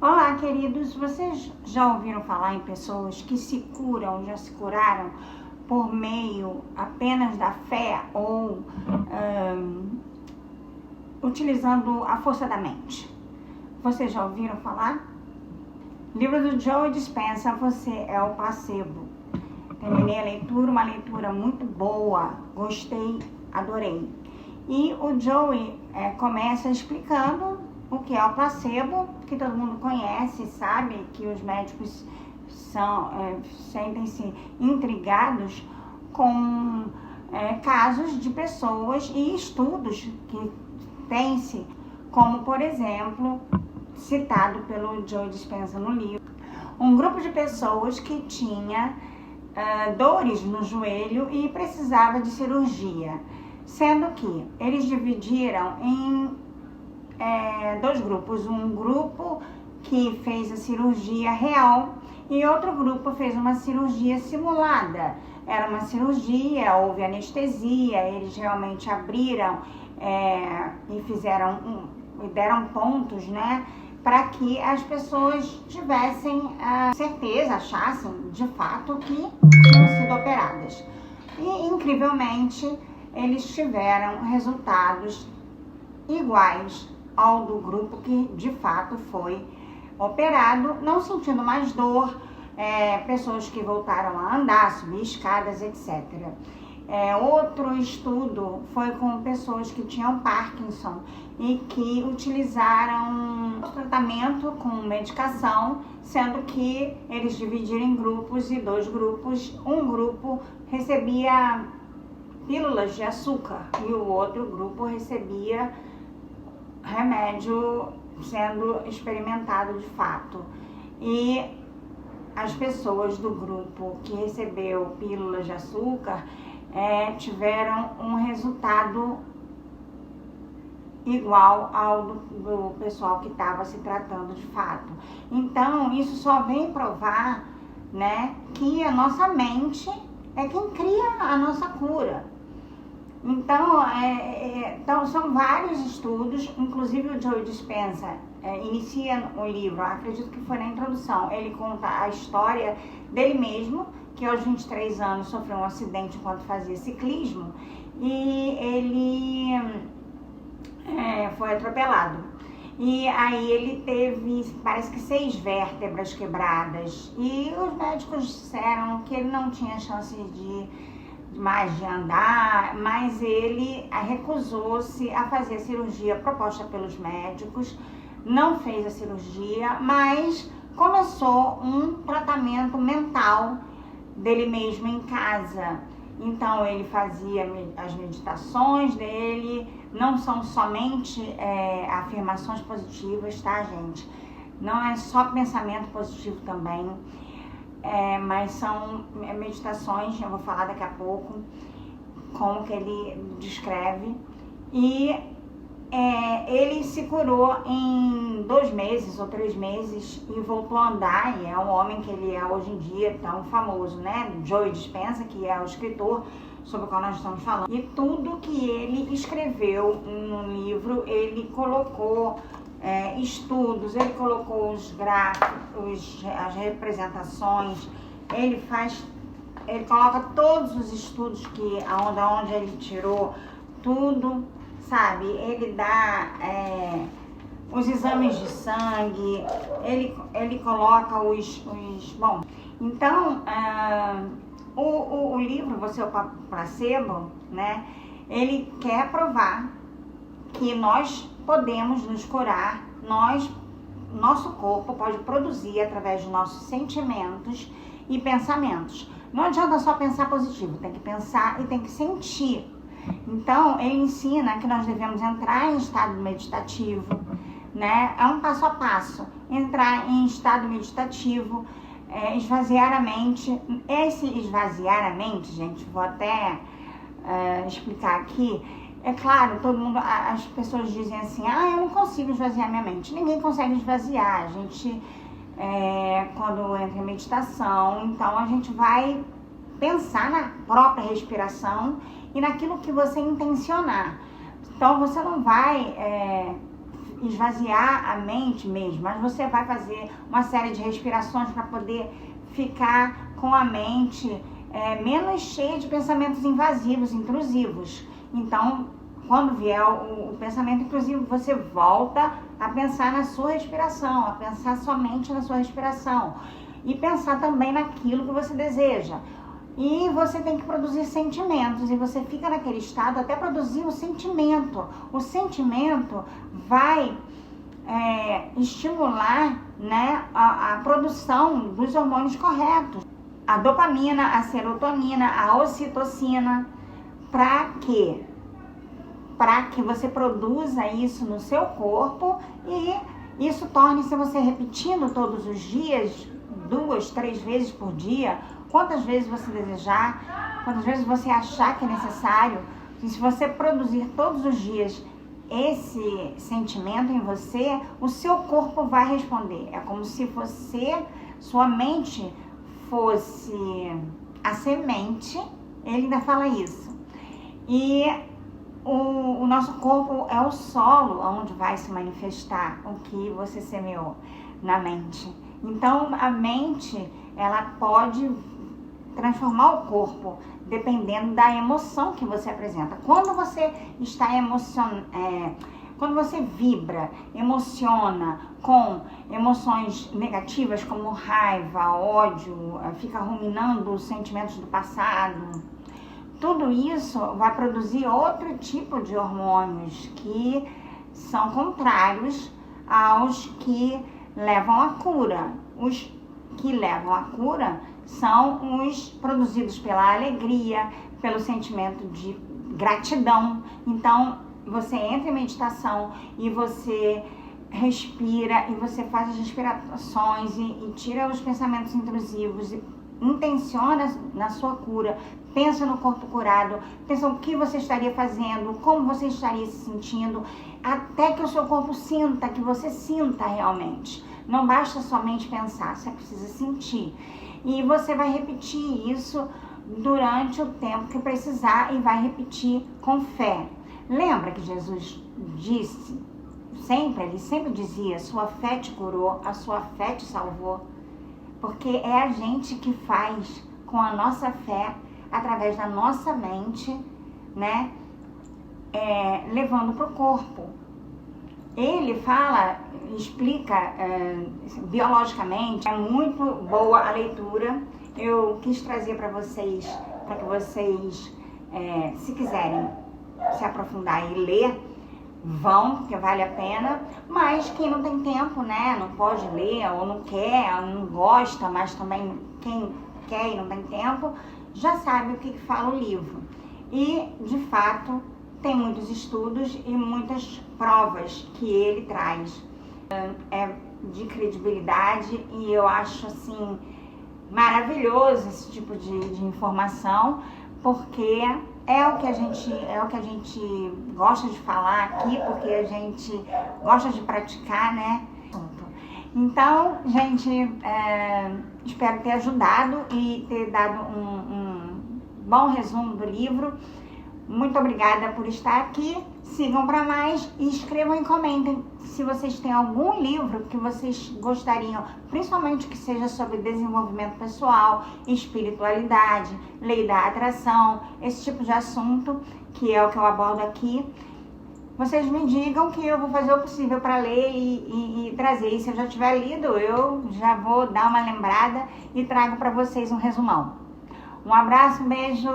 Olá, queridos. Vocês já ouviram falar em pessoas que se curam, já se curaram por meio apenas da fé ou utilizando a força da mente? Vocês já ouviram falar? Livro do Joe Dispenza, Você é o Placebo. Terminei a leitura, uma leitura muito boa, gostei, adorei. E o Joey começa explicando o que é o placebo, que todo mundo conhece, sabe que os médicos sentem-se intrigados com casos de pessoas e estudos que tem-se, como por exemplo, citado pelo Joe Dispenza no livro, um grupo de pessoas que tinha dores no joelho e precisava de cirurgia, sendo que eles dividiram em dois grupos, um grupo que fez a cirurgia real e outro grupo fez uma cirurgia simulada. Era uma cirurgia, houve anestesia, eles realmente abriram e fizeram e deram pontos, né, para que as pessoas tivessem certeza, achassem de fato que tinham sido operadas. E incrivelmente eles tiveram resultados iguais ao do grupo que de fato foi operado, não sentindo mais dor, pessoas que voltaram a andar, subir escadas, etc. Outro estudo foi com pessoas que tinham Parkinson e que utilizaram tratamento com medicação, sendo que eles dividiram em grupos e dois grupos. Um grupo recebia pílulas de açúcar e o outro grupo recebia remédio sendo experimentado de fato. E as pessoas do grupo que recebeu pílulas de açúcar tiveram um resultado igual ao do pessoal que estava se tratando de fato. Então, isso só vem provar, né, que a nossa mente é quem cria a nossa cura. Então, são vários estudos, inclusive o Joe Dispenza inicia o livro, acredito que foi na introdução, ele conta a história dele mesmo, que aos 23 anos sofreu um acidente enquanto fazia ciclismo e ele foi atropelado. E aí ele teve, parece que 6 vértebras quebradas e os médicos disseram que ele não tinha chance de andar, mas ele recusou-se a fazer a cirurgia proposta pelos médicos, não fez a cirurgia, mas começou um tratamento mental dele mesmo em casa. Então ele fazia as meditações dele, não são somente afirmações positivas, tá, gente? Não é só pensamento positivo também. Mas são meditações, eu vou falar daqui a pouco como que ele descreve. E ele se curou em 2 meses ou 3 meses e voltou a andar, e é um homem que ele é hoje em dia tão famoso, né? Joe Dispenza, que é o escritor sobre o qual nós estamos falando. E tudo que ele escreveu no livro, ele colocou estudos, ele colocou os gráficos, as representações, ele coloca todos os estudos onde ele tirou tudo, sabe? Ele dá os exames de sangue, ele coloca bom, então o livro Você é o Placebo, né? Ele quer provar que nós podemos nos curar, nosso corpo pode produzir através de nossos sentimentos e pensamentos. Não adianta só pensar positivo, tem que pensar e tem que sentir. Então, ele ensina que nós devemos entrar em estado meditativo, né? É um passo a passo, entrar em estado meditativo, esvaziar a mente. Esse esvaziar a mente, gente, vou até explicar aqui. É claro, as pessoas dizem assim, eu não consigo esvaziar minha mente. Ninguém consegue esvaziar. A gente, quando entra em meditação, então a gente vai pensar na própria respiração e naquilo que você intencionar. Então você não vai esvaziar a mente mesmo, mas você vai fazer uma série de respirações para poder ficar com a mente menos cheia de pensamentos invasivos, intrusivos. Então, quando vier o pensamento intrusivo, você volta a pensar na sua respiração, a pensar somente na sua respiração e pensar também naquilo que você deseja. E você tem que produzir sentimentos, e você fica naquele estado até produzir o sentimento. O sentimento vai estimular, né, a produção dos hormônios corretos. A dopamina, a serotonina, a ocitocina. Para quê? Para que você produza isso no seu corpo e isso torne-se você repetindo todos os dias, 2, 3 vezes por dia, quantas vezes você desejar, quantas vezes você achar que é necessário. E se você produzir todos os dias esse sentimento em você, o seu corpo vai responder. É como se sua mente fosse a semente, ele ainda fala isso. E o nosso corpo é o solo onde vai se manifestar o que você semeou na mente. Então, a mente, ela pode transformar o corpo dependendo da emoção que você apresenta. Quando você está quando você vibra, emociona com emoções negativas como raiva, ódio, fica ruminando os sentimentos do passado, tudo isso vai produzir outro tipo de hormônios que são contrários aos que levam à cura. Os que levam à cura são os produzidos pela alegria, pelo sentimento de gratidão. Então, você entra em meditação e você respira e você faz as respirações e tira os pensamentos intrusivos e intenciona na sua cura, pensa no corpo curado, pensa o que você estaria fazendo, como você estaria se sentindo, até que o seu corpo sinta, que você sinta realmente. Não basta somente pensar, você precisa sentir. E você vai repetir isso durante o tempo que precisar e vai repetir com fé. Lembra que Jesus disse, ele sempre dizia, sua fé te curou, a sua fé te salvou. Porque é a gente que faz com a nossa fé, através da nossa mente, né, levando para o corpo. Ele explica biologicamente, é muito boa a leitura. Eu quis trazer para vocês, para que vocês, se quiserem se aprofundar e ler, vão, porque vale a pena. Mas quem não tem tempo, né, não pode ler, ou não quer, ou não gosta, mas também quem quer e não tem tempo, já sabe o que fala o livro. E, de fato, tem muitos estudos e muitas provas que ele traz. É de credibilidade e eu acho, assim, maravilhoso esse tipo de informação, porque é o que a gente gosta de falar aqui, porque a gente gosta de praticar, né? Então, gente, espero ter ajudado e ter dado um bom resumo do livro. Muito obrigada por estar aqui. Sigam para mais e escrevam e comentem se vocês têm algum livro que vocês gostariam, principalmente que seja sobre desenvolvimento pessoal, espiritualidade, lei da atração, esse tipo de assunto, que é o que eu abordo aqui. Vocês me digam que eu vou fazer o possível para ler e trazer. E se eu já tiver lido, eu já vou dar uma lembrada e trago para vocês um resumão. Um abraço, um beijo!